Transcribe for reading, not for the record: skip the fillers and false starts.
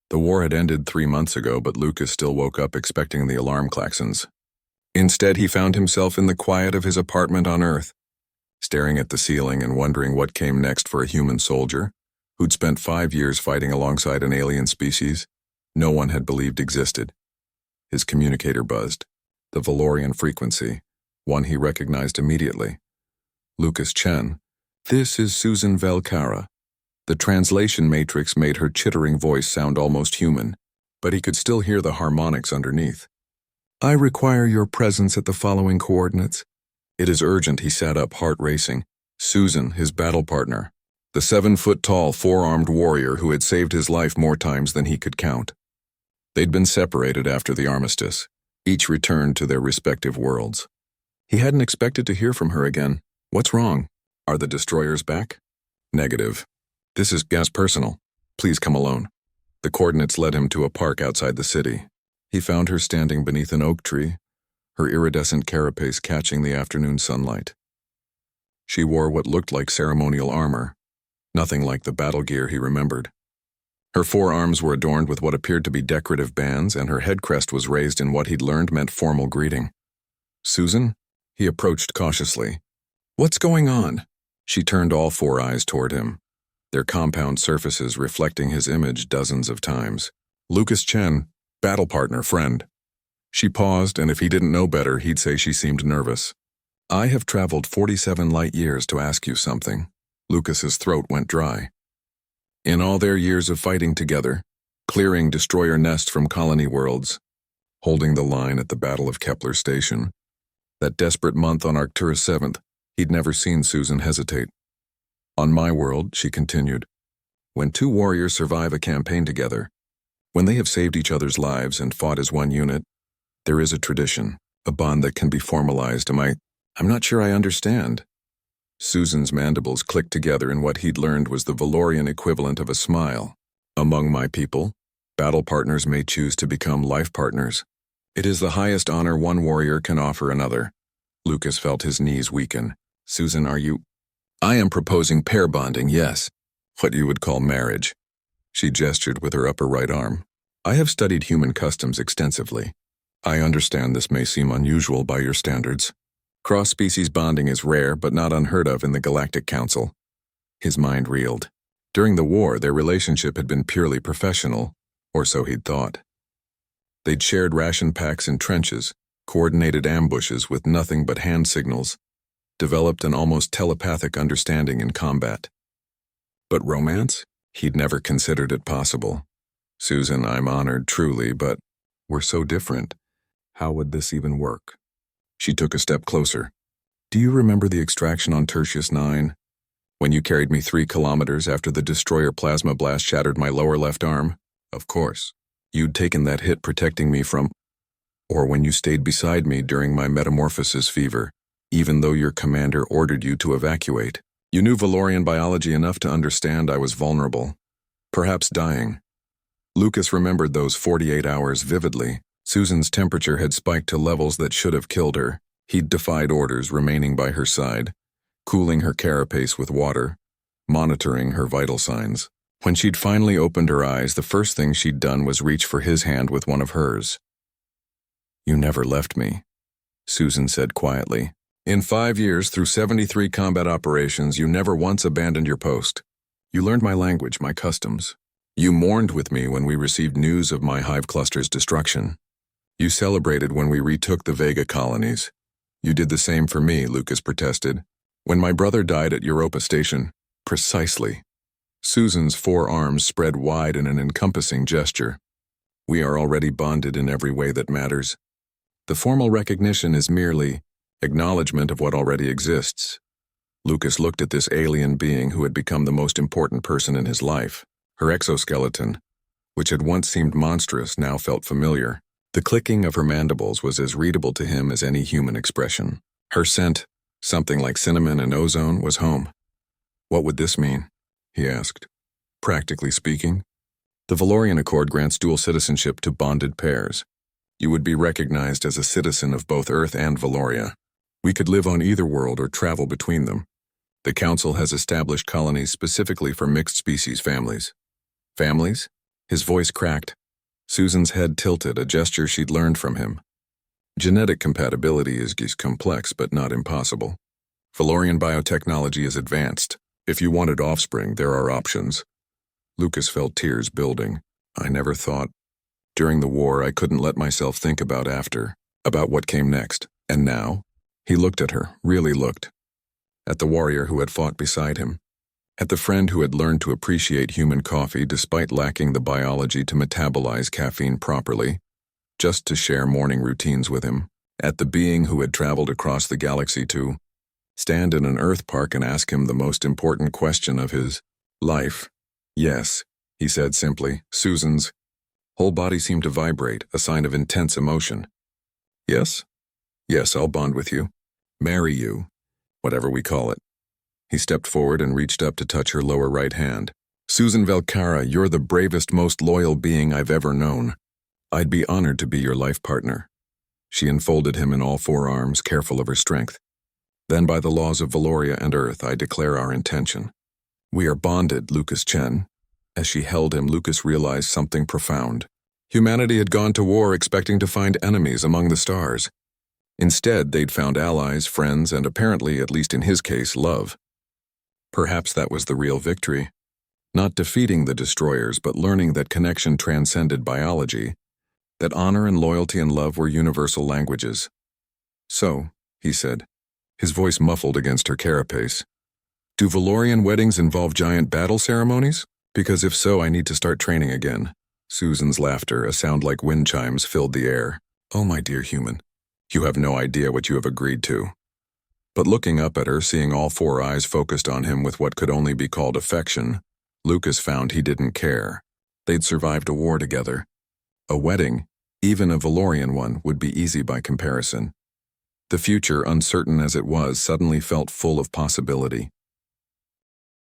The war had ended 3 months ago, but Lucas still woke up expecting the alarm klaxons. Instead, he found himself in the quiet of his apartment on Earth, staring at the ceiling and wondering what came next for a human soldier who'd spent 5 years fighting alongside an alien species no one had believed existed. His communicator buzzed, the Valorian frequency, one he recognized immediately. Lucas Chen. This is Susan Velcara. The translation matrix made her chittering voice sound almost human, but he could still hear the harmonics underneath. I require your presence at the following coordinates. It is urgent, he sat up, heart racing. Susan, his battle partner, the 7-foot-tall, four-armed warrior who had saved his life more times than he could count. They'd been separated after the armistice, each returned to their respective worlds. He hadn't expected to hear from her again. What's wrong? Are the destroyers back? Negative. This is gas personal. Please come alone. The coordinates led him to a park outside the city. He found her standing beneath an oak tree, her iridescent carapace catching the afternoon sunlight. She wore what looked like ceremonial armor, nothing like the battle gear he remembered. Her forearms were adorned with what appeared to be decorative bands, and her head crest was raised in what he'd learned meant formal greeting. Susan? He approached cautiously. What's going on? She turned all four eyes toward him, their compound surfaces reflecting his image dozens of times. Lucas Chen, battle partner, friend. She paused, and if he didn't know better, he'd say she seemed nervous. I have traveled 47 light years to ask you something. Lucas's throat went dry. In all their years of fighting together, clearing destroyer nests from colony worlds, holding the line at the Battle of Kepler Station, that desperate month on Arcturus 7th, he'd never seen Susan hesitate. On my world, she continued, when two warriors survive a campaign together, when they have saved each other's lives and fought as one unit, there is a tradition, a bond that can be formalized. I'm not sure I understand. Susan's mandibles clicked together in what he'd learned was the Valorian equivalent of a smile. Among my people, battle partners may choose to become life partners. It is the highest honor one warrior can offer another. Lucas felt his knees weaken. Susan, are you? I am proposing pair bonding, yes. What you would call marriage. She gestured with her upper right arm. I have studied human customs extensively. I understand this may seem unusual by your standards. Cross-species bonding is rare but not unheard of in the Galactic Council. His mind reeled. During the war, their relationship had been purely professional, or so he'd thought. They'd shared ration packs in trenches, coordinated ambushes with nothing but hand signals, developed an almost telepathic understanding in combat. But romance? He'd never considered it possible. Susan, I'm honored truly, but we're so different. How would this even work? She took a step closer. Do you remember the extraction on Tertius 9? When you carried me 3 kilometers after the destroyer plasma blast shattered my lower left arm? Of course. You'd taken that hit protecting me from... Or when you stayed beside me during my metamorphosis fever, even though your commander ordered you to evacuate. You knew Valorian biology enough to understand I was vulnerable, perhaps dying. Lucas remembered those 48 hours vividly. Susan's temperature had spiked to levels that should have killed her. He'd defied orders, remaining by her side, cooling her carapace with water, monitoring her vital signs. When she'd finally opened her eyes, the first thing she'd done was reach for his hand with one of hers. You never left me, Susan said quietly. In 5 years, through 73 combat operations, you never once abandoned your post. You learned my language, my customs. You mourned with me when we received news of my hive cluster's destruction. You celebrated when we retook the Vega colonies. You did the same for me, Lucas protested. When my brother died at Europa Station. Precisely. Susan's forearms spread wide in an encompassing gesture. We are already bonded in every way that matters. The formal recognition is merely acknowledgement of what already exists. Lucas looked at this alien being who had become the most important person in his life. Her exoskeleton, which had once seemed monstrous, now felt familiar. The clicking of her mandibles was as readable to him as any human expression. Her scent, something like cinnamon and ozone, was home. What would this mean? He asked. Practically speaking, the Valorian Accord grants dual citizenship to bonded pairs. You would be recognized as a citizen of both Earth and Valoria. We could live on either world or travel between them. The Council has established colonies specifically for mixed-species families. Families? His voice cracked. Susan's head tilted, a gesture she'd learned from him. Genetic compatibility is complex but not impossible. Valorian biotechnology is advanced. If you wanted offspring, there are options. Lucas felt tears building. I never thought. During the war, I couldn't let myself think about what came next. And now? He looked at her, really looked. At the warrior who had fought beside him. At the friend who had learned to appreciate human coffee despite lacking the biology to metabolize caffeine properly, just to share morning routines with him. At the being who had traveled across the galaxy to stand in an Earth park and ask him the most important question of his life. Yes, he said simply. Susan's whole body seemed to vibrate, a sign of intense emotion. Yes? Yes, I'll bond with you. Marry you. Whatever we call it. He stepped forward and reached up to touch her lower right hand. Susan Velcara, you're the bravest, most loyal being I've ever known. I'd be honored to be your life partner. She enfolded him in all four arms, careful of her strength. Then by the laws of Valoria and Earth, I declare our intention. We are bonded, Lucas Chen. As she held him, Lucas realized something profound. Humanity had gone to war expecting to find enemies among the stars. Instead, they'd found allies, friends, and apparently, at least in his case, love. Perhaps that was the real victory. Not defeating the destroyers, but learning that connection transcended biology, that honor and loyalty and love were universal languages. So, he said, his voice muffled against her carapace, do Valorian weddings involve giant battle ceremonies? Because if so, I need to start training again. Susan's laughter, a sound like wind chimes, filled the air. Oh, my dear human, you have no idea what you have agreed to. But looking up at her, seeing all four eyes focused on him with what could only be called affection, Lucas found he didn't care. They'd survived a war together. A wedding, even a Valorian one, would be easy by comparison. The future, uncertain as it was, suddenly felt full of possibility.